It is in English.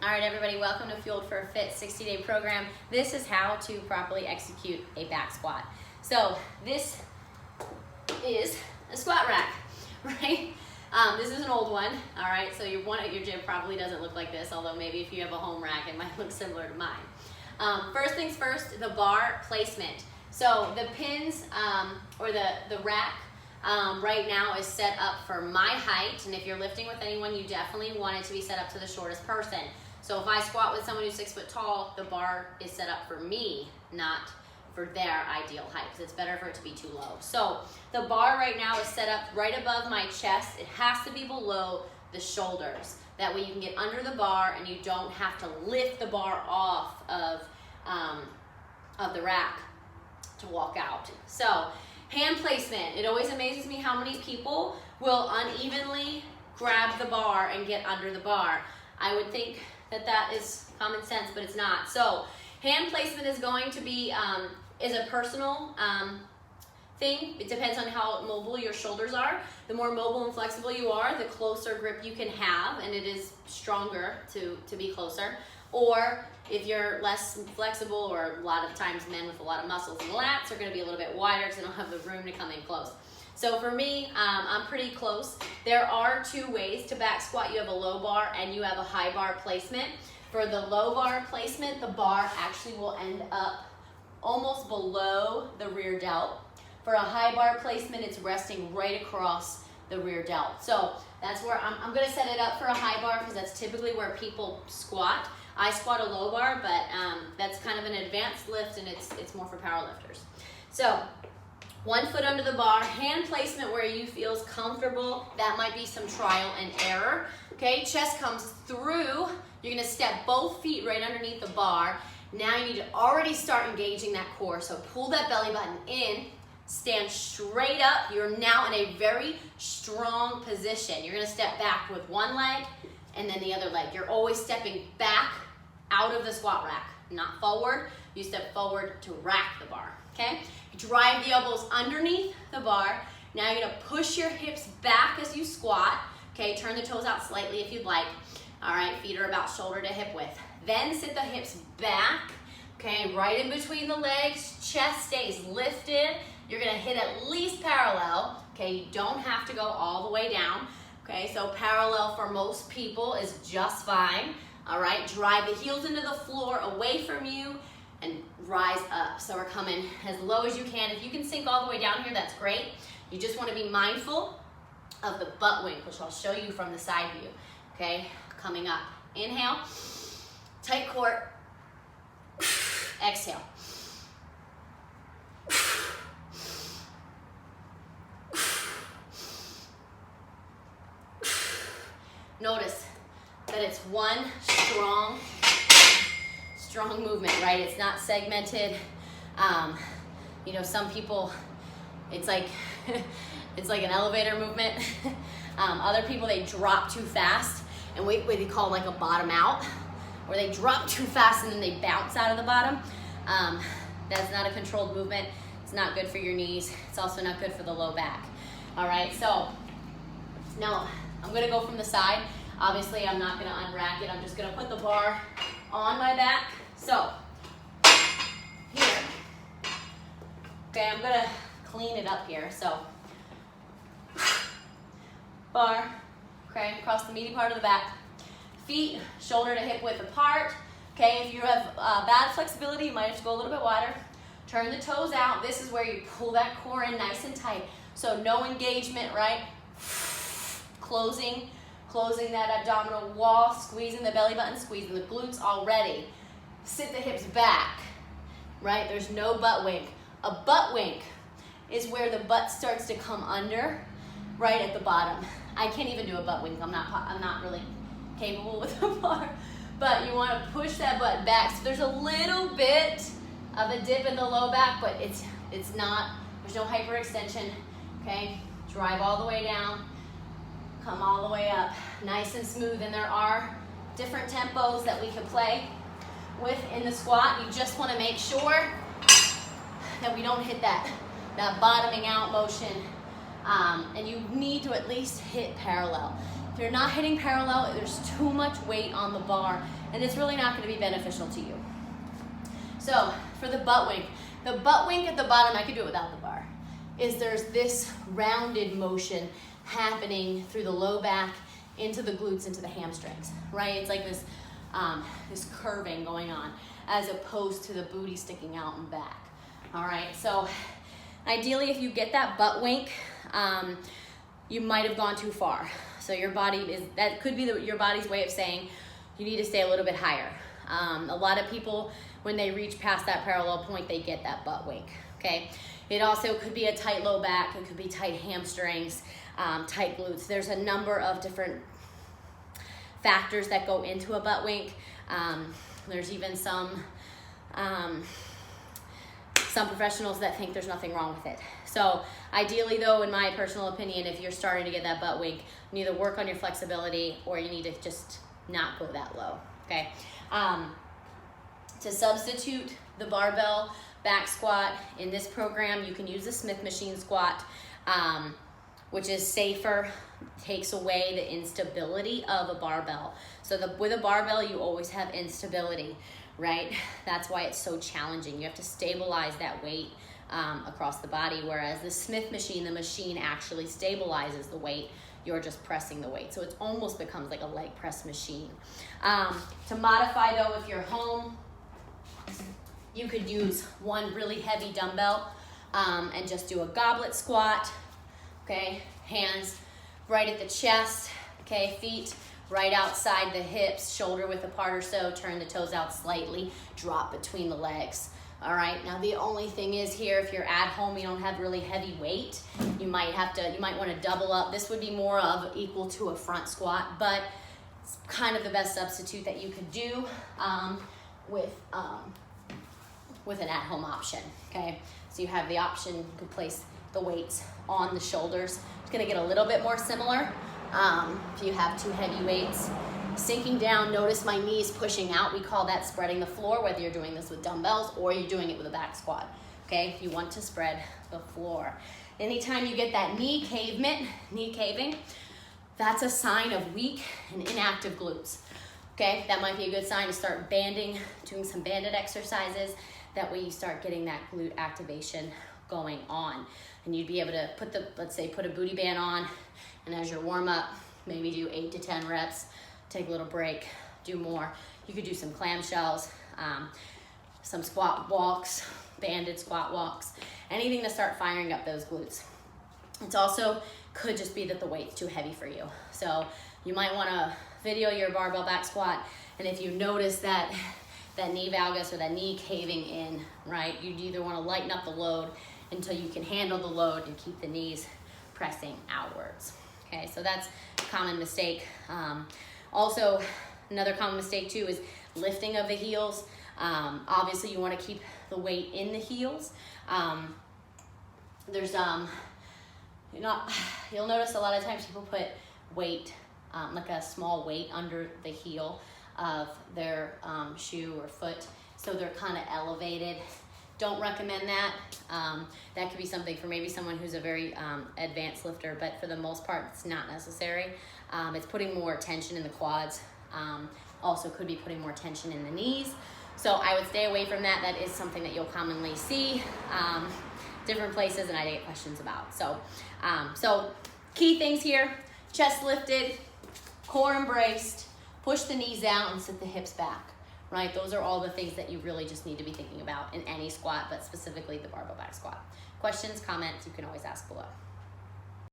All right, everybody, welcome to Fueled for a Fit 60-day program. This is how to properly execute a back squat. So this is a squat rack, right? This is an old one, all right? So your one at your gym probably doesn't look like this, although maybe if you have a home rack, it might look similar to mine. First things first, the bar placement. So the pins or the rack right now is set up for my height, and if you're lifting with anyone, you definitely want it to be set up to the shortest person. So if I squat with someone who's 6 foot tall, the bar is set up for me, not for their ideal height, because it's better for it to be too low. So the bar right now is set up right above my chest. It has to be below the shoulders. That way you can get under the bar and you don't have to lift the bar off of the rack to walk out. So hand placement. It always amazes me how many people will unevenly grab the bar and get under the bar. I would think that is common sense, but it's not. So hand placement is going to be, is a personal thing. It depends on how mobile your shoulders are. The more mobile and flexible you are, the closer grip you can have, and it is stronger to be closer. Or if you're less flexible, or a lot of times men with a lot of muscles and lats are gonna be a little bit wider because they don't have the room to come in close. So for me, I'm pretty close. There are two ways to back squat. You have a low bar and you have a high bar placement. For the low bar placement, the bar actually will end up almost below the rear delt. For a high bar placement, it's resting right across the rear delt. So that's where I'm gonna set it up for a high bar because that's typically where people squat. I squat a low bar, but that's kind of an advanced lift and it's more for power lifters. So 1 foot under the bar, hand placement where you feel comfortable. That might be some trial and error. Okay, chest comes through. You're gonna step both feet right underneath the bar. Now you need to already start engaging that core. So pull that belly button in, stand straight up. You're now in a very strong position. You're gonna step back with one leg and then the other leg. You're always stepping back out of the squat rack, not forward. You step forward to rack the bar, okay? Drive the elbows underneath the bar. Now you're gonna push your hips back as you squat, okay? Turn the toes out slightly if you'd like. All right, feet are about shoulder to hip width. Then sit the hips back, okay? Right in between the legs, chest stays lifted. You're gonna hit at least parallel, okay? You don't have to go all the way down, okay? So parallel for most people is just fine, all right? Drive the heels into the floor away from you and rise up. So we're coming as low as you can. If you can sink all the way down here, that's great. You just wanna be mindful of the butt wink, which I'll show you from the side view, okay? Coming up, inhale, tight core, exhale. Notice that it's one strong movement, right? It's not segmented. You know, some people, it's like an elevator movement. Other people, they drop too fast, and what they call like a bottom out, where they drop too fast and then they bounce out of the bottom. That's not a controlled movement. It's not good for your knees. It's also not good for the low back. All right, so now I'm gonna go from the side. Obviously, I'm not gonna unrack it. I'm just gonna put the bar on my back. So, here, okay, I'm gonna clean it up here. So, bar, okay, across the meaty part of the back. Feet, shoulder to hip width apart. Okay, if you have bad flexibility, you might have to go a little bit wider. Turn the toes out. This is where you pull that core in nice and tight. So no engagement, right? Closing that abdominal wall, squeezing the belly button, squeezing the glutes already. Sit the hips back, right? There's no butt wink. A butt wink is where the butt starts to come under, right at the bottom. I can't even do a butt wink. I'm not really capable with a bar, but you want to push that butt back. So there's a little bit of a dip in the low back, but it's not, there's no hyperextension, okay? Drive all the way down, come all the way up, nice and smooth. And there are different tempos that we can play with in the squat. You just want to make sure that we don't hit that bottoming out motion And you need to at least hit parallel. If you're not hitting parallel, there's too much weight on the bar, and it's really not going to be beneficial to you. So for the butt wink at the bottom, I could do it without the bar, is there's this rounded motion happening through the low back, into the glutes, into the hamstrings, right? It's like this, this curving going on, as opposed to the booty sticking out and back. All right, so ideally if you get that butt wink, you might have gone too far. So your body that could be your body's way of saying you need to stay a little bit higher. A lot of people, when they reach past that parallel point, they get that butt wink, okay? It also could be a tight low back, it could be tight hamstrings, tight glutes. There's a number of different factors that go into a butt wink. There's even some professionals that think there's nothing wrong with it. So ideally though, in my personal opinion, if you're starting to get that butt wink, you need to work on your flexibility, or you need to just not go that low, okay? To substitute the barbell back squat in this program, you can use the Smith machine squat, which is safer, takes away the instability of a barbell. So with a barbell, you always have instability, right? That's why it's so challenging. You have to stabilize that weight across the body, whereas the Smith machine, the machine actually stabilizes the weight. You're just pressing the weight. So it almost becomes like a leg press machine. To modify though, if you're home, you could use one really heavy dumbbell and just do a goblet squat, okay? Hands right at the chest, okay? Feet right outside the hips, shoulder width apart or so, turn the toes out slightly, drop between the legs. All right, now the only thing is here, if you're at home, you don't have really heavy weight, you might want to double up. This would be more of equal to a front squat, but it's kind of the best substitute that you could do with an at-home option, okay? So you have the option, you could place the weights on the shoulders. It's gonna get a little bit more similar if you have two heavy weights. Sinking down, notice my knees pushing out. We call that spreading the floor, whether you're doing this with dumbbells or you're doing it with a back squat, okay? You want to spread the floor. Anytime you get that knee caving, that's a sign of weak and inactive glutes, okay? That might be a good sign to start banding, doing some banded exercises. That way you start getting that glute activation going on. And you'd be able to let's say put a booty band on, and as your warm up, maybe do 8 to 10 reps, take a little break, do more. You could do some clamshells, some squat walks, banded squat walks, anything to start firing up those glutes. It's also could just be that the weight's too heavy for you. So you might wanna video your barbell back squat, and if you notice that knee valgus or that knee caving in, right, you'd either wanna lighten up the load until you can handle the load and keep the knees pressing outwards. Okay, so that's a common mistake. Also, another common mistake too is lifting of the heels. Obviously you wanna keep the weight in the heels. You'll notice a lot of times people put weight, like a small weight under the heel of their shoe or foot, so they're kind of elevated. Don't recommend that. That could be something for maybe someone who's a very advanced lifter, but for the most part, it's not necessary. It's putting more tension in the quads. Also could be putting more tension in the knees. So I would stay away from that. That is something that you'll commonly see different places, and I get questions about. So key things here: chest lifted, core embraced, push the knees out and sit the hips back, right? Those are all the things that you really just need to be thinking about in any squat, but specifically the barbell back squat. Questions, comments, you can always ask below.